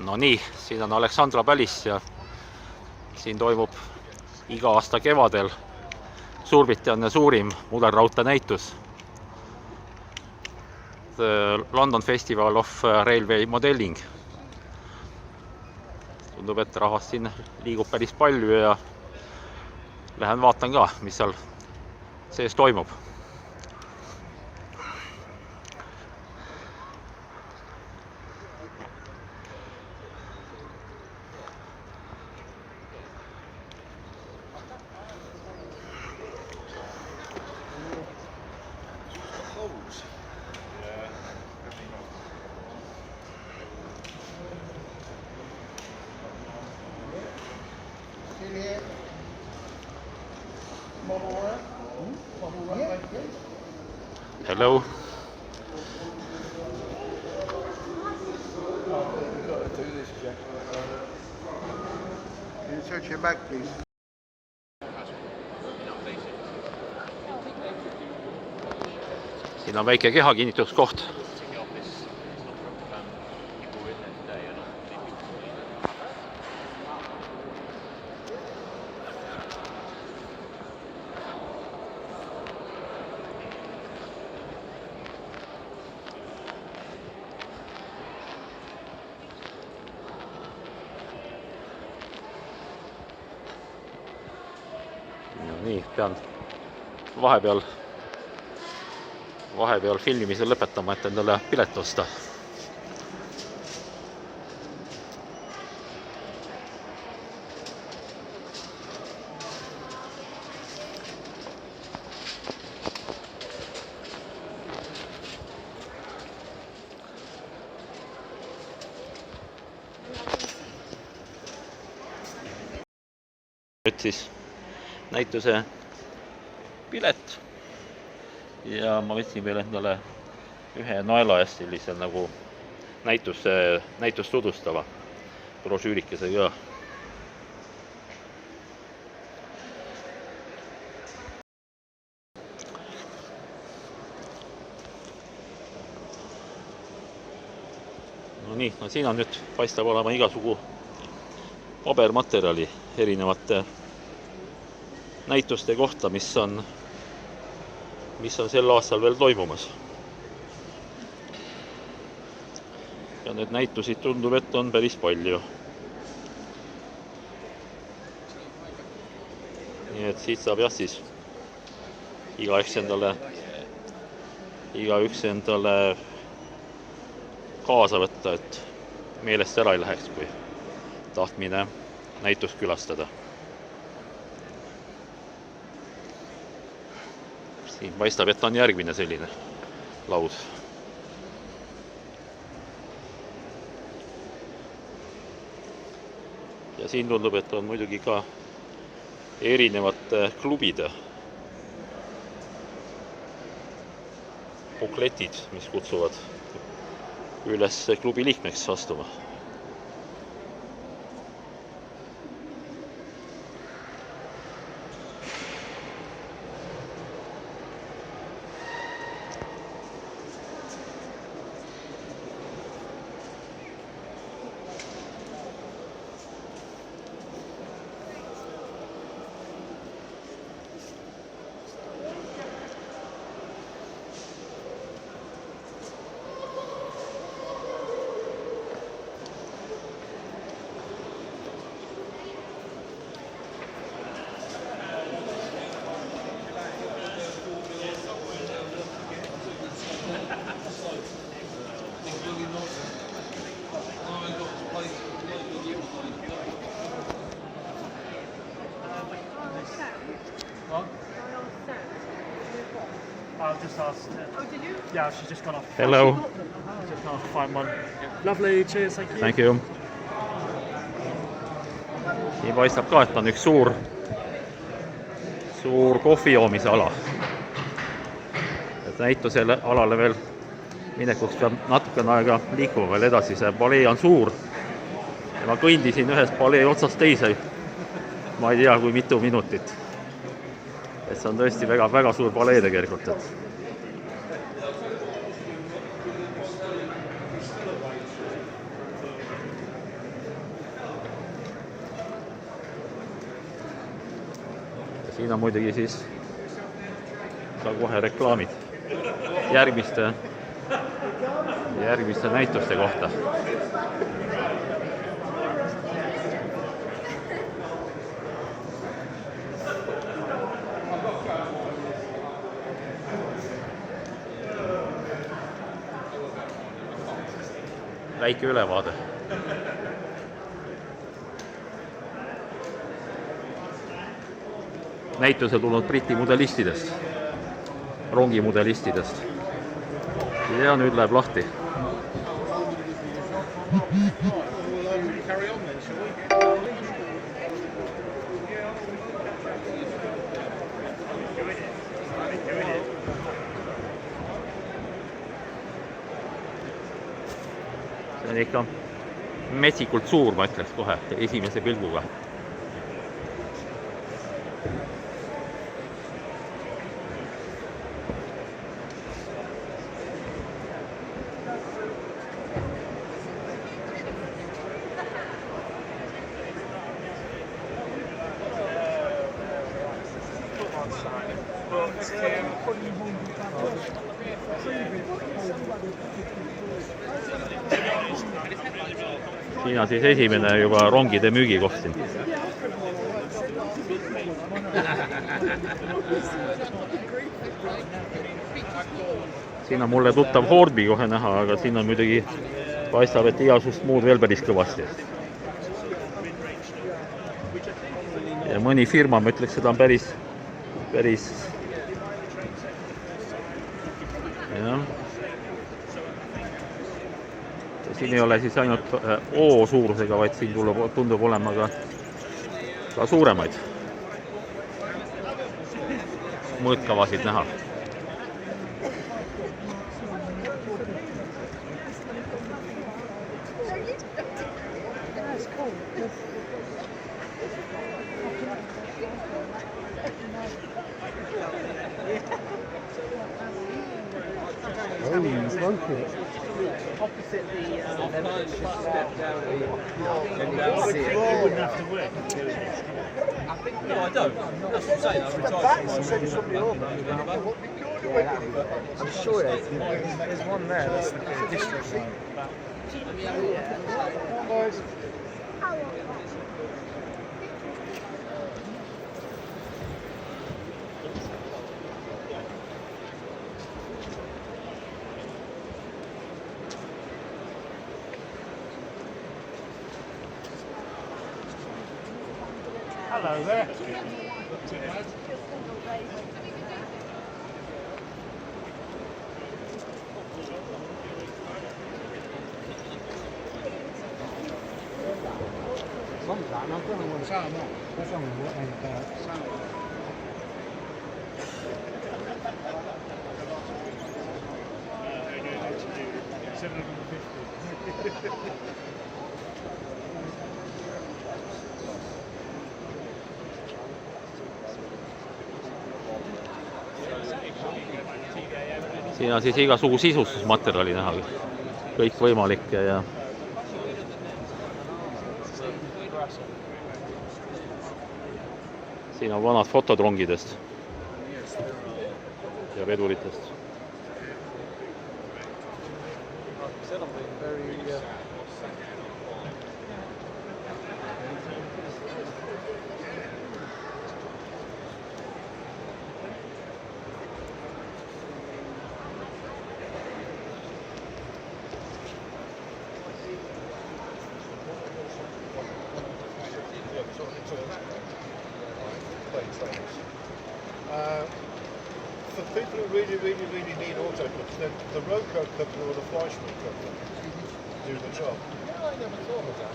No nii, siin on Aleksandra Palace ja siin toimub iga aasta kevadel Suurbritannia suurim mudelraudteenäitus. The London Festival of Railway Modelling. Tundub, et rahvast siin liigub päris palju ja lähen vaatan ka, mis seal sees toimub. Hello. Search your back, please. Siin on väike kehakinnituskoht. Nii, pean vahepeal filmimise lõpetama, et endale pilet osta. Nüüd siis näituse pilet ja ma võtsin veel endale ühe naela eest sellise nagu näitust tutvustava brošüürikese ka. No nii, no siin on nüüd paistab olema igasugu pabermaterjali erinevate näituste kohta, mis on sel aastal veel toimumas. Ja need näitusid tundub, et on päris palju. Nii et siit saab jah siis igaüks endale kaasa võtta, et meelest ära ei läheks, kui tahtmine näitust külastada. Siin paistab, et on järgmine selline laud. Ja siin tundub, et on muidugi ka erinevate klubide bukletid, mis kutsuvad üles klubi liikmeks astuma. I've just asked her. Oh, did you? Yeah, she's just gone off. Hello. Just gone off to find one. Lovely, cheers, thank you. Thank you. Siin paistab ka, et on üks suur kohvi joomise ala. Et näitusele alale veel minekuks peab natukene aega liikuma veel edasi. See palee on suur. Ja ma kõndisin ühest palee otsast teise. Ma ei tea, kui mitu minutit. Et see on tõesti väga suur palee tegelikult. siin on muidugi siis ka kohe reklaamid järgmiste näituste kohta. Väike ülevaade. Näituse tulnud Briti mudelistidest, rongimudelistidest. Ja nüüd läheb lahti. See on ikka metsikult suur, ma ütleks kohe, esimese pilguga. Siin on siis esimene juba rongide müügikoht siin. Siin on mulle tuttav Hornby kohe näha, aga siin on muidugi paistab, et igasugust muud veel päris kõvasti. Ja mõni firma, ma ütleks, seda on päris jah. Siin ei ole siis ainult O suurusega, vaid siin tundub olema ka suuremaid mõõtkavasid näha. Opposite the step down you wouldn't have to work. I think no, I don't. That's what I'm saying. I'm sure there's one there. That's the district line. Hello there. Siin on siis igasugu sisustusmaterjali näha, kõik võimalikke ja siin on vanad fotod rongidest ja veduritest. For people who really need autoclips, the Roco clipper or the Fleischmann clipper do the job. Yeah, I never thought of that.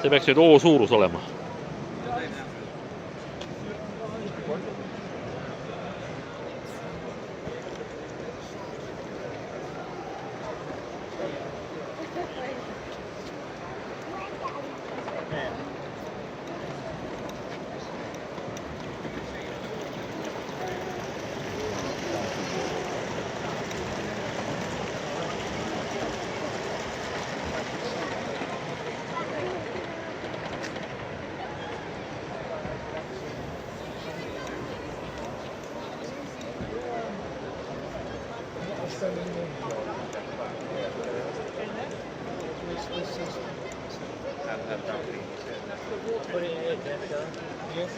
See peaks nüüd O suurus olema. Put it in here, Jeff. Yes.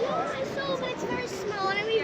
I saw, but it's very small. And we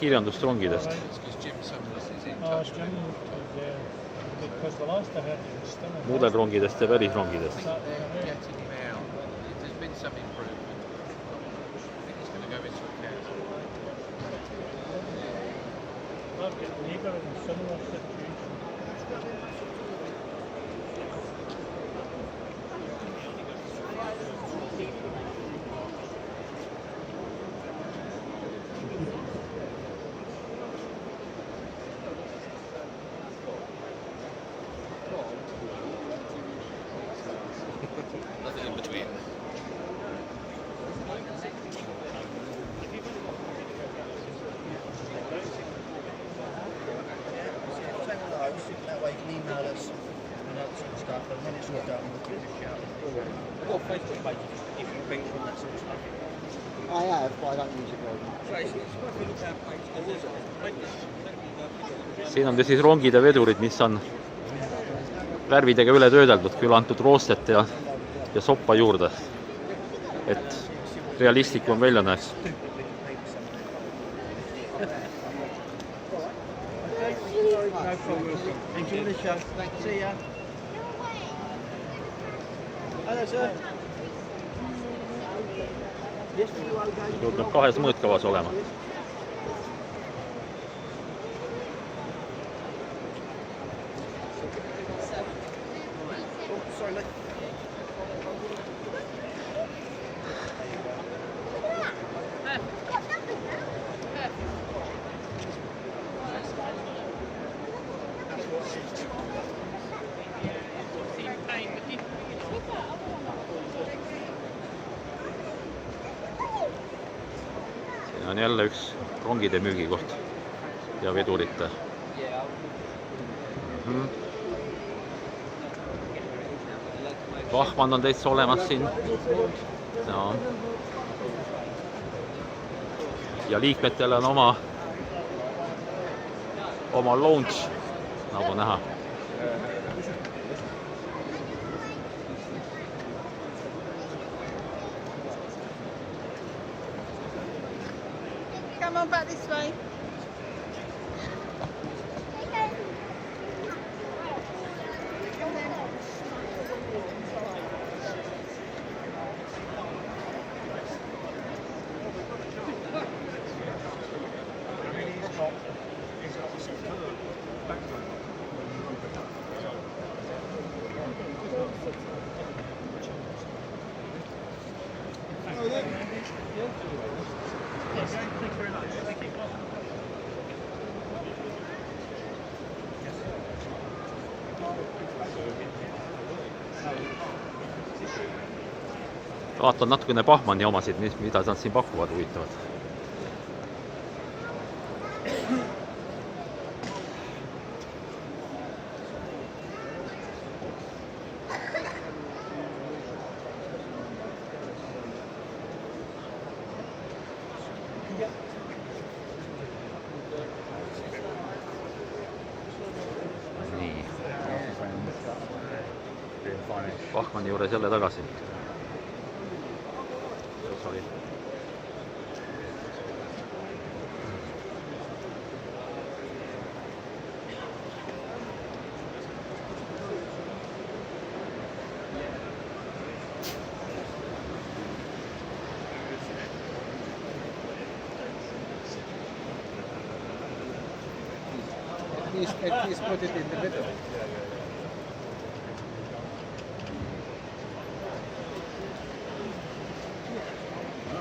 kirjandust rongidest. Oh, it's Jim. Yeah. Because the last I heard he was still in Muudelrongidest ja välisrongidest. Getting him out. There's been some improvement. I think he's going to go into a council. I've got a neighbour in a similar situation. Nothing in between. That way you can email us and that sort of stuff, and when it's all done, we'll give you a shout. I've got a Facebook page if you think on that sort of stuff. I have, but I don't use it very much. So it's worth a look at our page. Siin on siis rongide vedurid, mis on värvidega üle töödeldud, küll antud roostet ja soppa juurde, et realistlikum välja näeks. No problem. Enjoy the show. See ya. Hello, sir. Yes, we do okay. Peab kahes mõõtkavas olema. Oh, sorry, mate. Siin on jälle üks rongide müügikoht ja vedurite. Vahman on täitsa olemas siin. No. Ja liikmetel on oma lounge, nagu näha. Come on back this way. vaatan natukene Bachmanni omasid, mida nad siin pakuvad huvitavad. Nii. Bachmanni juures jälle tagasi. At least put it in the middle.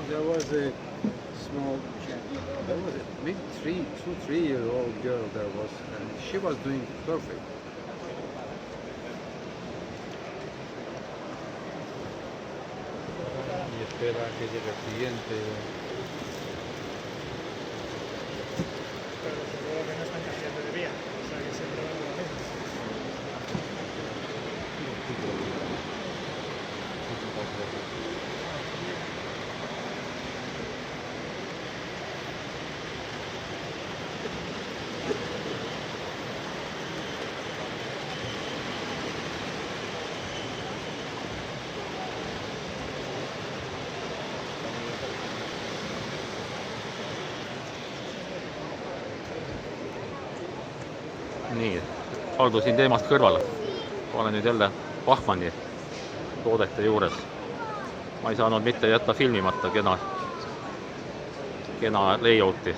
There was a small, there was a maybe 2-3-year-old girl there was, and she was doing perfect. Y espera que llegue el siguiente. Pero seguro que no están cambiando de vía. O sea, que siempre van a la misma. Nii, kaldusin teemast kõrvale. Olen nüüd jälle Bachmanni toodete juures. Ma ei saanud mitte jätta filmimata kena layouti.